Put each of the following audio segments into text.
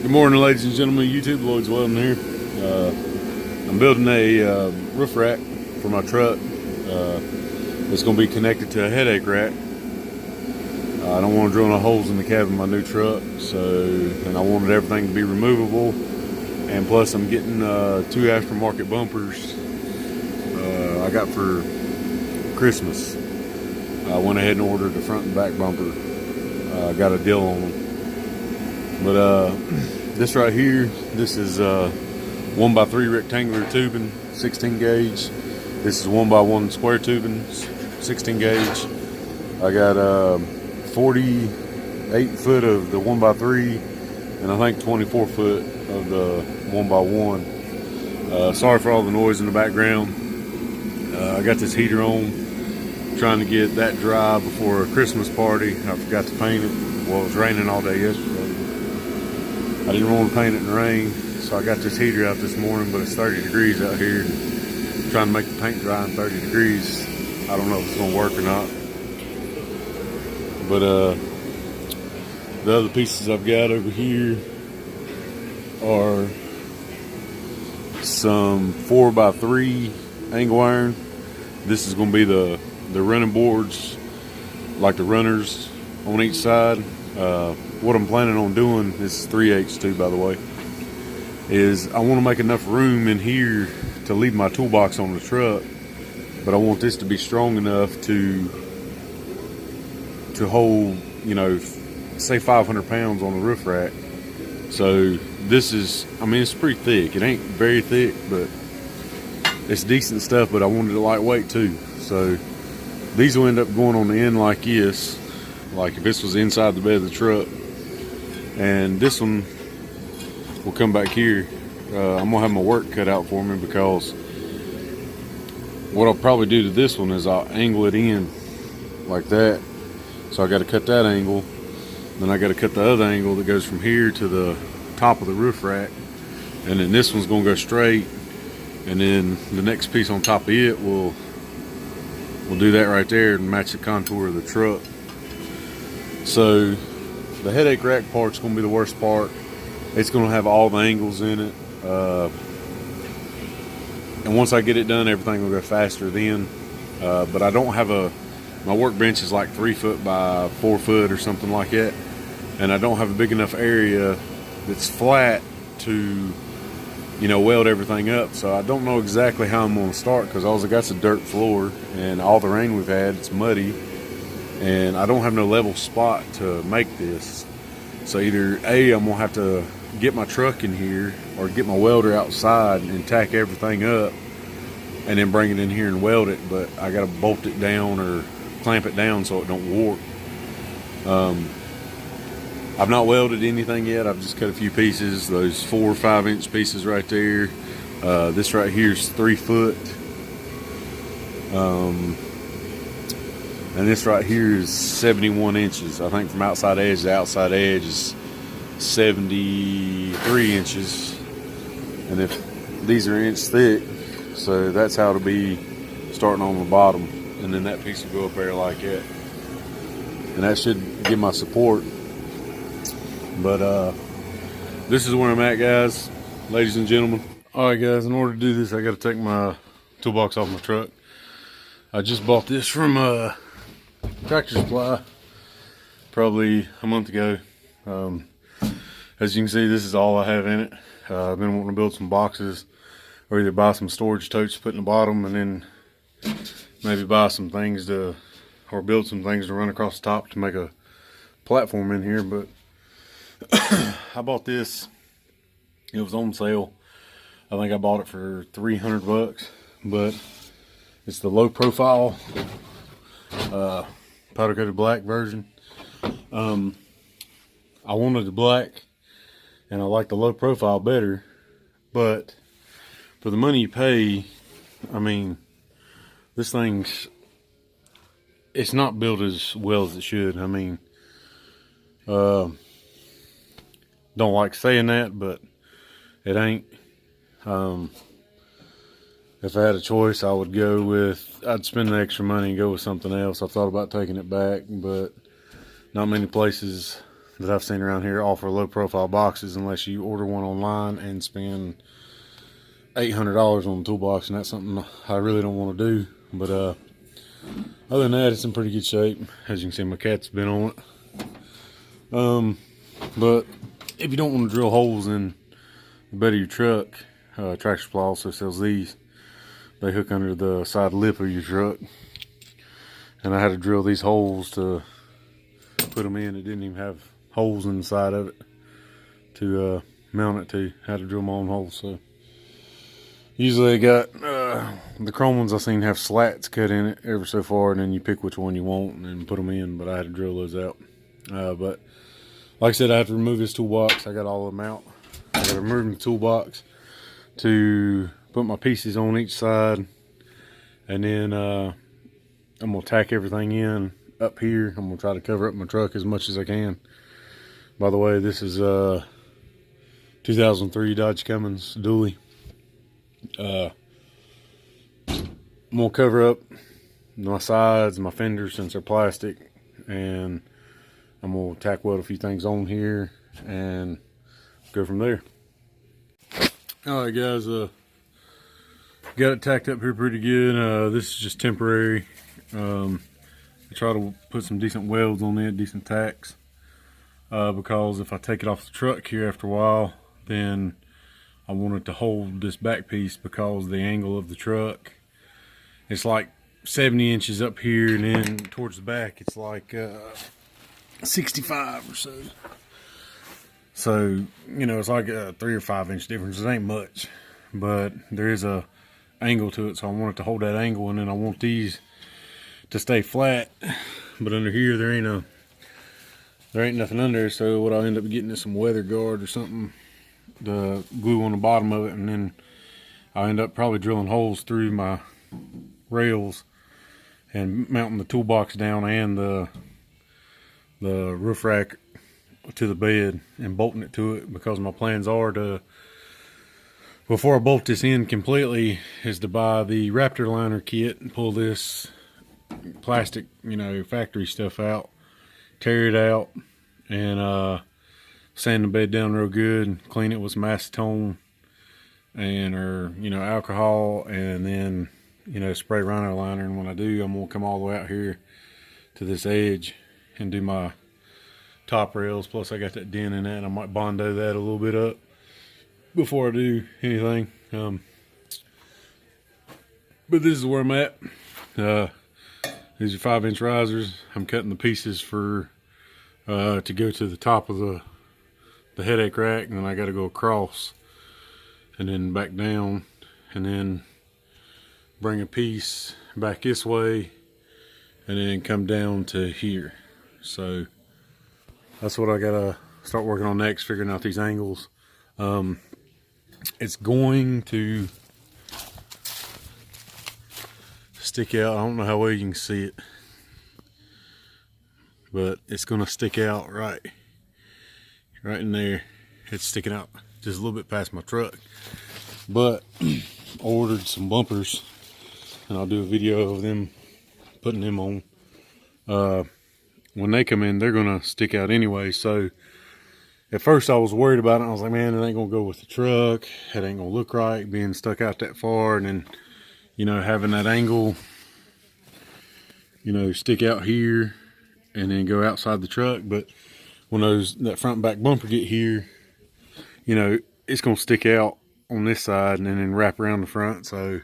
Good morning, ladies and gentlemen. YouTube, Lloyd's Welding here. I'm building a roof rack for my truck. It's going to be connected to a headache rack. I don't want to drill no holes in the cab of my new truck, and I wanted everything to be removable. And plus, I'm getting 2 aftermarket bumpers I got for Christmas. I went ahead and ordered the front and back bumper. I got a deal on them. But this right here, this is 1x3 rectangular tubing, 16 gauge. This is 1x1 square tubing, 16 gauge. I got 48 foot of the 1x3, and I think 24 foot of the 1x1. Sorry for all the noise in the background. I got this heater on, trying to get that dry before a Christmas party. I forgot to paint it. Well, it was raining all day yesterday. I didn't want to paint it in the rain, so I got this heater out this morning, but it's 30 degrees out here. I'm trying to make the paint dry in 30 degrees. I don't know if it's going to work or not. But the other pieces I've got over here are some 4x3 angle iron. This is going to be the running boards, like the runners on each side. What I'm planning on doing, this is 3/8 too, by the way, is I want to make enough room in here to leave my toolbox on the truck, but I want this to be strong enough to hold, you know, say 500 pounds on the roof rack. So this is, I mean, it's pretty thick. It ain't very thick, but it's decent stuff, but I wanted it lightweight too. So these will end up going on the end like this, like if this was inside the bed of the truck. And this one will come back here. I'm gonna have my work cut out for me, because what I'll probably do to this one is I'll angle it in like that. So I got to cut that angle, then I got to cut the other angle that goes from here to the top of the roof rack, and then this one's gonna go straight, and then the next piece on top of it will do that right there and match the contour of the truck. So the headache rack part's going to be the worst part. It's going to have all the angles in it. And once I get it done, everything will go faster then. But I don't have my workbench is like 3 foot by 4 foot or something like that. And I don't have a big enough area that's flat to, you know, weld everything up. So I don't know exactly how I'm going to start, because all I got's a dirt floor, and all the rain we've had, it's muddy. And I don't have no level spot to make this. So either A, I'm gonna have to get my truck in here, or get my welder outside and tack everything up and then bring it in here and weld it. But I gotta bolt it down or clamp it down so it don't warp. I've not welded anything yet. I've just cut a few pieces, those 4 or 5 inch pieces right there. This right here is 3 foot. And this right here is 71 inches. I think from outside edge to outside edge is 73 inches. And if these are inch thick, so that's how it'll be starting on the bottom. And then that piece will go up there like that. And that should give my support. But this is where I'm at, guys, ladies and gentlemen. All right, guys, in order to do this, I got to take my toolbox off my truck. I just bought this from Tractor Supply probably a month ago. As you can see, this is all I have in it. I've been wanting to build some boxes, or either buy some storage totes to put in the bottom, and then maybe buy some things or build some things to run across the top to make a platform in here. But I bought this. It was on sale. I think I bought it for 300 bucks, but it's the low profile powder coated black version. I wanted the black, and I like the low profile better, but for the money you pay, I mean, this it's not built as well as it should. I mean, don't like saying that, but it ain't. If I had a choice, I would go with, I'd spend the extra money and go with something else. I thought about taking it back, but not many places that I've seen around here offer low profile boxes unless you order one online and spend $800 on the toolbox, and that's something I really don't want to do. But other than that, it's in pretty good shape. As you can see, my cat's been on it. But if you don't want to drill holes in the bed of your truck, Tractor Supply also sells these. They hook under the side lip of your truck, and I had to drill these holes to put them in. It didn't even have holes in the side of it to mount it to. I had to drill my own holes. So usually I got the chrome ones I've seen have slats cut in it ever so far, and then you pick which one you want and then put them in. But I had to drill those out. But like I said, I have to remove this toolbox. I got all of them out. I got to remove the toolbox to put my pieces on each side, and then I'm gonna tack everything in up here. I'm gonna try to cover up my truck as much as I can. By the way, this is 2003 Dodge Cummins dually. I'm gonna cover up my sides, my fenders since they're plastic, and I'm gonna tack weld a few things on here and go from there. Alright guys, got it tacked up here pretty good. This is just temporary. I try to put some decent welds on it, decent tacks, because if I take it off the truck here after a while, then I want it to hold this back piece, because the angle of the truck, it's like 70 inches up here, and then towards the back it's like 65 or so. So, you know, it's like a 3 or 5 inch difference. It ain't much, but there is a angle to it, so I want it to hold that angle, and then I want these to stay flat. But under here there ain't nothing under there, so what I'll end up getting is some weather guard or something to glue on the bottom of it, and then I'll end up probably drilling holes through my rails and mounting the toolbox down and the roof rack to the bed and bolting it to it, because my plans are to, before I bolt this in completely, is to buy the Raptor liner kit and pull this plastic, you know, factory stuff out, tear it out, and sand the bed down real good and clean it with some acetone or you know, alcohol, and then, you know, spray rhino liner. And when I do, I'm gonna come all the way out here to this edge and do my top rails. Plus I got that dent in that, and I might Bondo that a little bit up before I do anything. But this is where I'm at. These are 5-inch risers. I'm cutting the pieces for to go to the top of the headache rack, and then I got to go across and then back down, and then bring a piece back this way, and then come down to here. So that's what I gotta start working on next, figuring out these angles. It's going to stick out. I don't know how well you can see it, but it's gonna stick out right in there. It's sticking out just a little bit past my truck. But I ordered some bumpers, and I'll do a video of them, putting them on. When they come in, they're gonna stick out anyway. So at first I was worried about it. I was like, man, it ain't gonna go with the truck. It ain't gonna look right being stuck out that far, and then, you know, having that angle, you know, stick out here and then go outside the truck. But when that front and back bumper get here, you know, it's gonna stick out on this side and then wrap around the front. So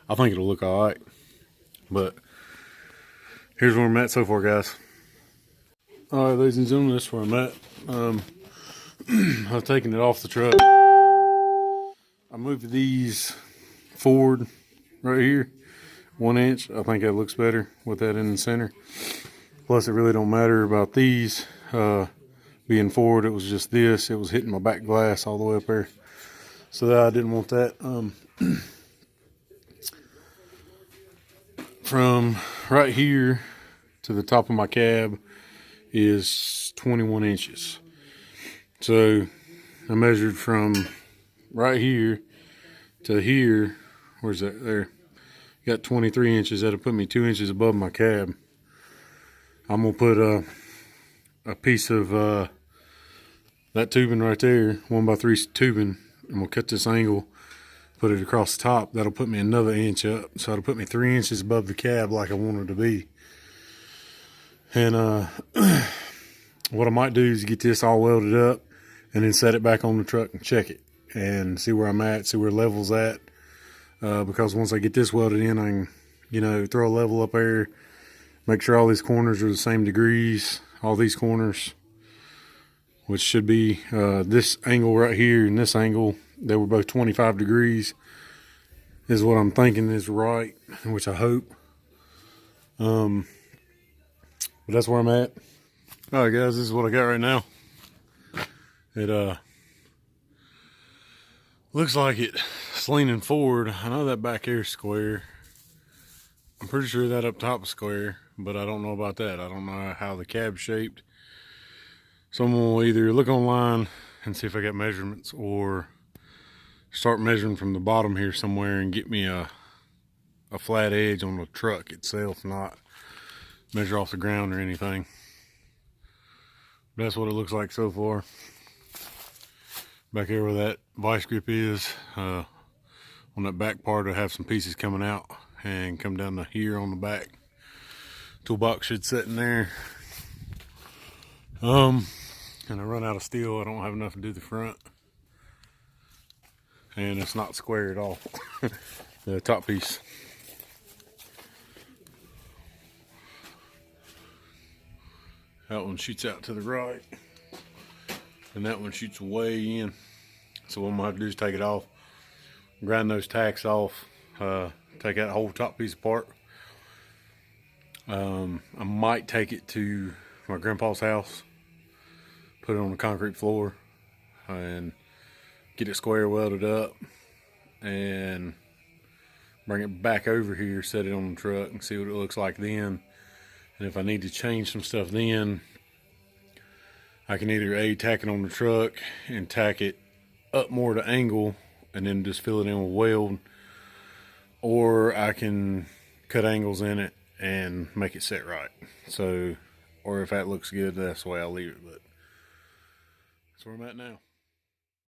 I think it'll look all right. But here's where I'm at so far, guys. All right, ladies and gentlemen, that's where I'm at. I've taken it off the truck. I moved these forward right here 1 inch. I think that looks better with that in the center. Plus, it really don't matter about these being forward. It was just this. It was hitting my back glass all the way up there. So I didn't want that. From right here to the top of my cab is 21 inches. So I measured from right here to here. Where's that? There. Got 23 inches. That'll put me 2 inches above my cab. I'm gonna put a piece of that tubing right there, 1x3 tubing, I'm gonna cut this angle, put it across the top. That'll put me another inch up, so it'll put me 3 inches above the cab like I want it to be. And what I might do is get this all welded up and then set it back on the truck and check it and see where I'm at, see where level's at. Because once I get this welded in, I can, you know, throw a level up there, make sure all these corners are the same degrees, all these corners, which should be this angle right here and this angle, they were both 25 degrees, is what I'm thinking is right, which I hope. But that's where I'm at. All right, guys, this is what I got right now. It looks like it's leaning forward. I know that back here is square. I'm pretty sure that up top is square, but I don't know about that. I don't know how the cab's shaped. So I'm gonna either look online and see if I got measurements, or start measuring from the bottom here somewhere and get me a flat edge on the truck itself, not measure off the ground or anything. That's what it looks like so far. Back here where that vice grip is, on that back part I have some pieces coming out and come down to here on the back. Toolbox should sit in there. And I run out of steel. I don't have enough to do the front. And it's not square at all. The top piece. That one shoots out to the right, and that one shoots way in. So what I'm gonna have to do is take it off, grind those tacks off, take that whole top piece apart. I might take it to my grandpa's house, put it on the concrete floor, and get it square welded up, and bring it back over here, set it on the truck, and see what it looks like then. And if I need to change some stuff then, I can either tack it on the truck and tack it up more to angle and then just fill it in with weld, or I can cut angles in it and make it set right. So, or if that looks good, that's the way I'll leave it. But that's where I'm at now.